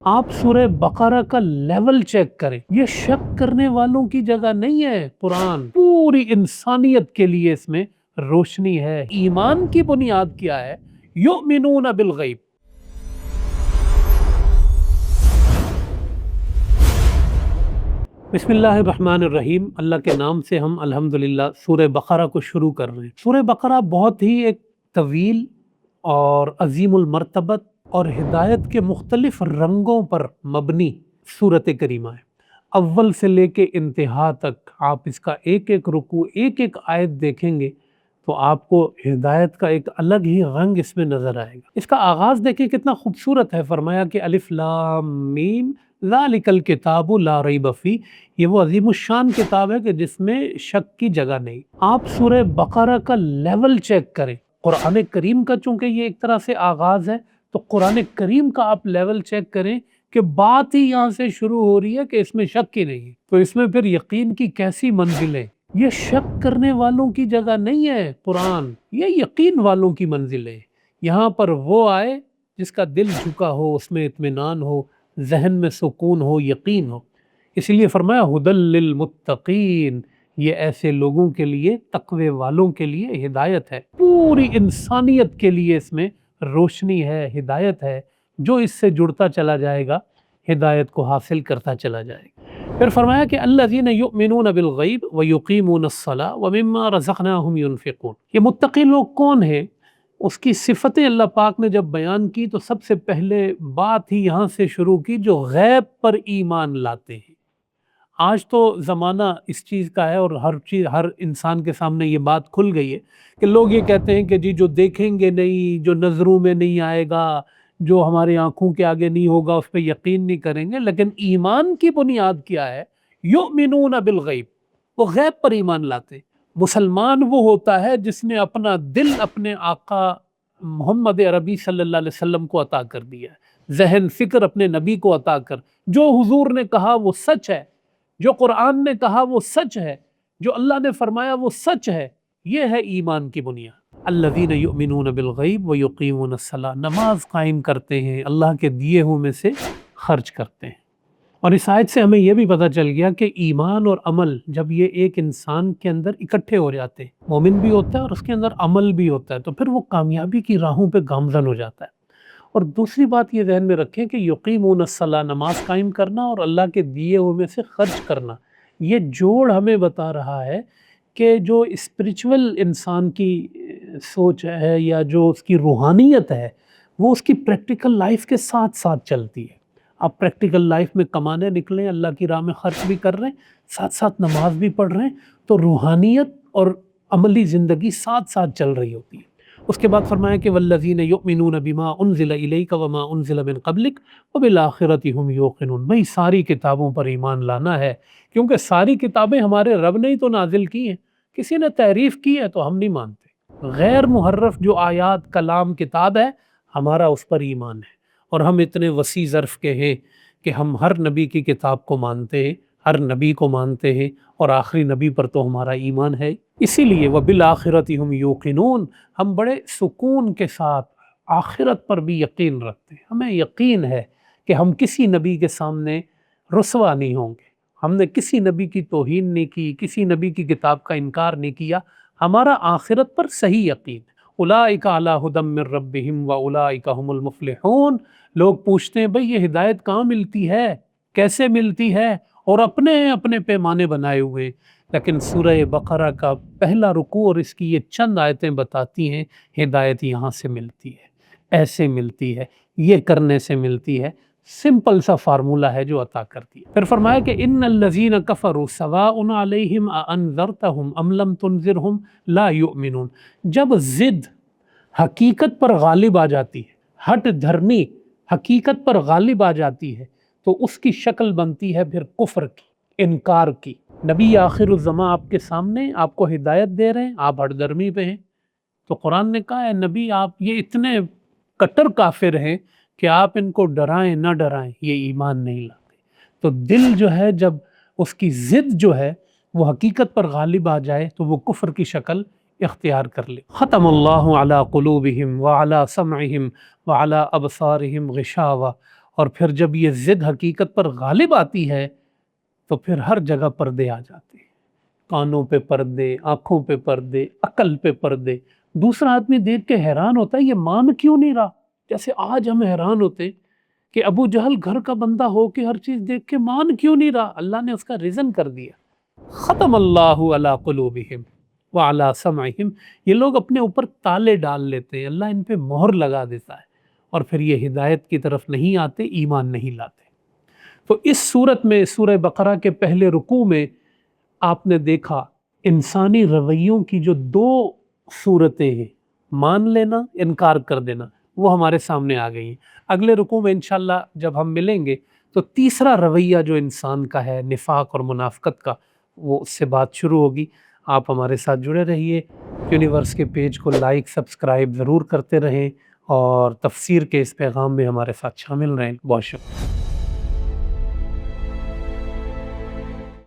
آپ سورہ بقرہ کا لیول چیک کریں، یہ شک کرنے والوں کی جگہ نہیں ہے۔ قرآن پوری انسانیت کے لیے اس میں روشنی ہے۔ ایمان کی بنیاد کیا ہے؟ یؤمنون بالغیب۔ بسم اللہ الرحمن الرحیم، اللہ کے نام سے ہم الحمدللہ سورہ بقرہ کو شروع کر رہے ہیں۔ سورہ بقرہ بہت ہی ایک طویل اور عظیم المرتبت اور ہدایت کے مختلف رنگوں پر مبنی سورت کریمہ ہے۔ اول سے لے کے انتہا تک آپ اس کا ایک ایک رکوع، ایک ایک آیت دیکھیں گے تو آپ کو ہدایت کا ایک الگ ہی رنگ اس میں نظر آئے گا۔ اس کا آغاز دیکھیں کتنا خوبصورت ہے، فرمایا کہ الف لام میم ذالک الکتاب لا ریب فیہ، یہ وہ عظیم الشان کتاب ہے کہ جس میں شک کی جگہ نہیں۔ آپ سورہ بقرہ کا لیول چیک کریں، قرآن کریم کا چونکہ یہ ایک طرح سے آغاز ہے تو قرآن کریم کا آپ لیول چیک کریں کہ بات ہی یہاں سے شروع ہو رہی ہے کہ اس میں شک ہی نہیں ہے، تو اس میں پھر یقین کی کیسی منزلیں۔ یہ شک کرنے والوں کی جگہ نہیں ہے قرآن، یہ یقین والوں کی منزلیں۔ یہاں پر وہ آئے جس کا دل جھکا ہو، اس میں اطمینان ہو، ذہن میں سکون ہو، یقین ہو۔ اسی لیے فرمایا ھدی للمتقین، یہ ایسے لوگوں کے لیے، تقوی والوں کے لیے ہدایت ہے۔ پوری انسانیت کے لیے اس میں روشنی ہے، ہدایت ہے۔ جو اس سے جڑتا چلا جائے گا ہدایت کو حاصل کرتا چلا جائے گا۔ پھر فرمایا کہ الذین یؤمنون بالغیب ویقیمون الصلاۃ ومما رزقناہم ینفقون۔ یہ متقی لوگ کون ہیں؟ اس کی صفتیں اللہ پاک نے جب بیان کی تو سب سے پہلے بات ہی یہاں سے شروع کی، جو غیب پر ایمان لاتے ہیں۔ آج تو زمانہ اس چیز کا ہے اور ہر انسان کے سامنے یہ بات کھل گئی ہے کہ لوگ یہ کہتے ہیں کہ جی جو دیکھیں گے نہیں، جو نظروں میں نہیں آئے گا، جو ہماری آنکھوں کے آگے نہیں ہوگا، اس پہ یقین نہیں کریں گے۔ لیکن ایمان کی بنیاد کیا ہے؟ یؤمنون بالغیب، وہ غیب پر ایمان لاتے ہیں۔ مسلمان وہ ہوتا ہے جس نے اپنا دل اپنے آقا محمد عربی صلی اللہ علیہ وسلم کو عطا کر دیا ہے، ذہن فکر اپنے نبی کو عطا کر، جو حضور نے کہا وہ سچ ہے، جو قرآن نے کہا وہ سچ ہے، جو اللہ نے فرمایا وہ سچ ہے۔ یہ ہے ایمان کی بنیاد۔ الذین یؤمنون بالغیب ویقیمون الصلاۃ، نماز قائم کرتے ہیں، اللہ کے دیے ہوئے میں سے خرچ کرتے ہیں۔ اور اس آیت سے ہمیں یہ بھی پتہ چل گیا کہ ایمان اور عمل جب یہ ایک انسان کے اندر اکٹھے ہو جاتے ہیں، مومن بھی ہوتا ہے اور اس کے اندر عمل بھی ہوتا ہے، تو پھر وہ کامیابی کی راہوں پہ گامزن ہو جاتا ہے۔ اور دوسری بات یہ ذہن میں رکھیں کہ یقیمون الصلاۃ، نماز قائم کرنا اور اللہ کے دیے ہوئے میں سے خرچ کرنا، یہ جوڑ ہمیں بتا رہا ہے کہ جو اسپریچول انسان کی سوچ ہے یا جو اس کی روحانیت ہے وہ اس کی پریکٹیکل لائف کے ساتھ ساتھ چلتی ہے۔ آپ پریکٹیکل لائف میں کمانے نکلیں، اللہ کی راہ میں خرچ بھی کر رہے ہیں، ساتھ ساتھ نماز بھی پڑھ رہے ہیں، تو روحانیت اور عملی زندگی ساتھ ساتھ چل رہی ہوتی ہے۔ اس کے بعد فرمایا کہ والذین یؤمنون بما انزل الیک وما انزل من قبلک وبالآخرۃ ہم یوقنون۔ بھئی ساری کتابوں پر ایمان لانا ہے، کیونکہ ساری کتابیں ہمارے رب نے ہی تو نازل کی ہیں، کسی نے تعریف کی ہے تو ہم نہیں مانتے۔ غیر محرف جو آیات کلام کتاب ہے، ہمارا اس پر ایمان ہے۔ اور ہم اتنے وسیع ظرف کے ہیں کہ ہم ہر نبی کی کتاب کو مانتے ہیں، ہر نبی کو مانتے ہیں، اور آخری نبی پر تو ہمارا ایمان ہے۔ اسی لیے وبالآخرۃ ہم یوقنون، ہم بڑے سکون کے ساتھ آخرت پر بھی یقین رکھتے ہیں۔ ہمیں یقین ہے کہ ہم کسی نبی کے سامنے رسوا نہیں ہوں گے، ہم نے کسی نبی کی توہین نہیں کی، کسی نبی کی کتاب کا انکار نہیں کیا، ہمارا آخرت پر صحیح یقین ہے۔ اولئک علی ھدی من ربہم واولئک ھم المفلحون۔ لوگ پوچھتے ہیں بھئی یہ ہدایت کہاں ملتی ہے، کیسے ملتی ہے، اور اپنے اپنے پیمانے بنائے ہوئے ہیں۔ لیکن سورہ بقرہ کا پہلا رکوع اور اس کی یہ چند آیتیں بتاتی ہیں ہدایت یہاں سے ملتی ہے، ایسے ملتی ہے، یہ کرنے سے ملتی ہے۔ سمپل سا فارمولہ ہے جو عطا کرتی ہے۔ پھر فرمایا کہ ان الذین کفروا سواء علیہم اانذرتہم ام لم تنذرہم لا یؤمنون۔ جب ضد حقیقت پر غالب آ جاتی ہے، ہٹ دھرمی حقیقت پر غالب آ جاتی ہے، تو اس کی شکل بنتی ہے پھر کفر کی، انکار کی۔ نبی آخر الزماں آپ کے سامنے آپ کو ہدایت دے رہے ہیں، آپ ہٹ درمی پہ ہیں، تو قرآن نے کہا ہے نبی آپ یہ اتنے کٹر کافر ہیں کہ آپ ان کو ڈرائیں نہ ڈرائیں، یہ ایمان نہیں لاتے۔ تو دل جو ہے جب اس کی ضد جو ہے وہ حقیقت پر غالب آ جائے تو وہ کفر کی شکل اختیار کر لے۔ ختم اللہ علی قلوبہم وعلی سمعہم وعلی ابصارہم غشاوہ، اور پھر جب یہ ضد حقیقت پر غالب آتی ہے تو پھر ہر جگہ پردے آ جاتے ہیں، کانوں پہ پردے، آنکھوں پہ پردے، عقل پہ پردے۔ دوسرا آدمی دیکھ کے حیران ہوتا ہے یہ مان کیوں نہیں رہا، جیسے آج ہم حیران ہوتے ہیں کہ ابو جہل گھر کا بندہ ہو کے ہر چیز دیکھ کے مان کیوں نہیں رہا۔ اللہ نے اس کا ریزن کر دیا، ختم اللہ علی قلوبہم وعلی سمعہم۔ یہ لوگ اپنے اوپر تالے ڈال لیتے ہیں، اللہ ان پہ مہر لگا دیتا ہے، اور پھر یہ ہدایت کی طرف نہیں آتے، ایمان نہیں لاتے۔ تو اس صورت میں سورہ بقرہ کے پہلے رکوع میں آپ نے دیکھا انسانی رویوں کی جو دو صورتیں ہیں، مان لینا، انکار کر دینا، وہ ہمارے سامنے آ گئی ہیں۔ اگلے رکوع میں انشاءاللہ جب ہم ملیں گے تو تیسرا رویہ جو انسان کا ہے، نفاق اور منافقت کا، وہ اس سے بات شروع ہوگی۔ آپ ہمارے ساتھ جڑے رہیے، یونیورس کے پیج کو لائک سبسکرائب ضرور کرتے رہیں، اور تفسیر کے اس پیغام میں ہمارے ساتھ شامل رہیں۔ بہت شکریہ۔